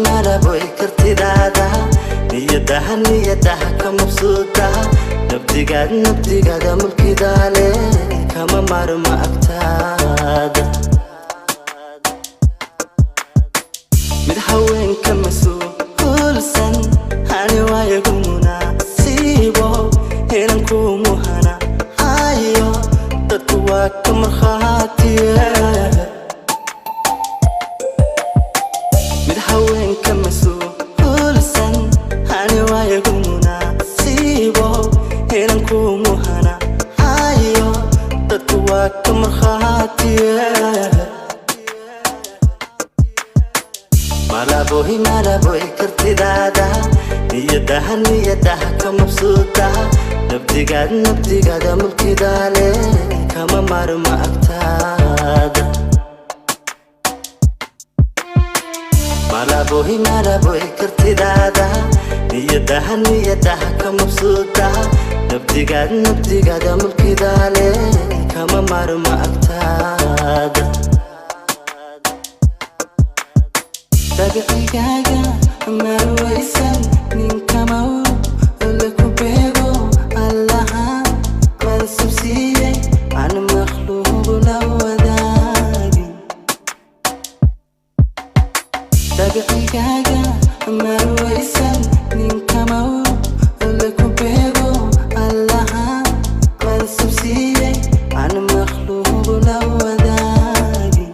Malaboy kartidada niyadaha ka mabsuuta nabtigaada mulkidaale kama marma agtaada mid haweenka masuulsan hani waayagu munaasibo inanku muhana ayo dadku waa ka markhaatiye haweenka masuulsan hani waayagu munaasibo inanku muhana ayo dadku waa ka markhaatiye malaboy kartidaada niyadaha ka mabsuuta nabtigaada mulkidaale kama marma agtaada malaboy kartidada niyadaha ka mabsuuta nabtigaada mulkidaale kama marma agtaada dabicigaaga marwaysan ninkamaw laku beego allaha malsubsiiyey aan makhluuq la wadaagin dabicigaaga marwaysan ninkamaw laku beego allaha malsubsiiyey aan makhluuq la wadaagin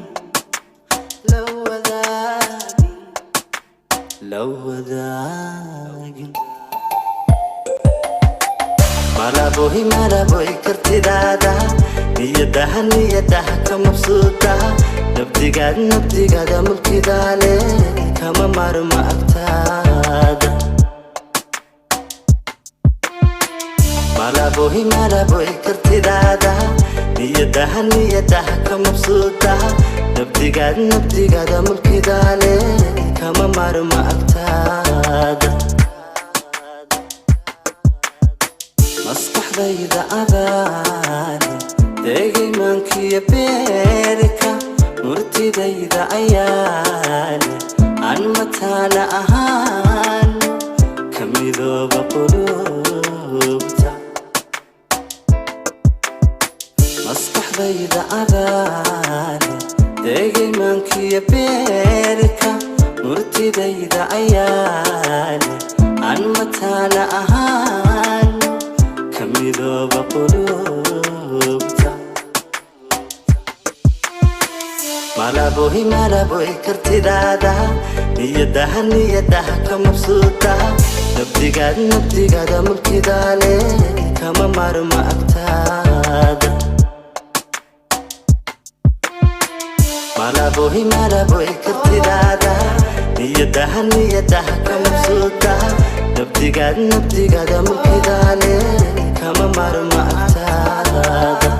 malaboy kartidada niyadaha ka mabsuuta nabtigaada mulkidaale kama marma agtaada malaboy kartidada niyadaha ka mabsuuta nabtigaada mulkidaale kama marma agtaada maskaxdayda abaane deegaymaankiyo beerka murtidayda ayaane aan mataana ahaan ka midooba qulubta maskaxdayda abaane deegaymaankiyo beerka murtidayda ayaane aan mataana ahaan ka midooba qulubta malaboy kartidada niyadaha ka mabsuuta nabtigaada mulkidaale kama marma agtaada malaboy kartidada niyadaha ka mabsuuta nabtigaada mulkidaale kama marma agtaada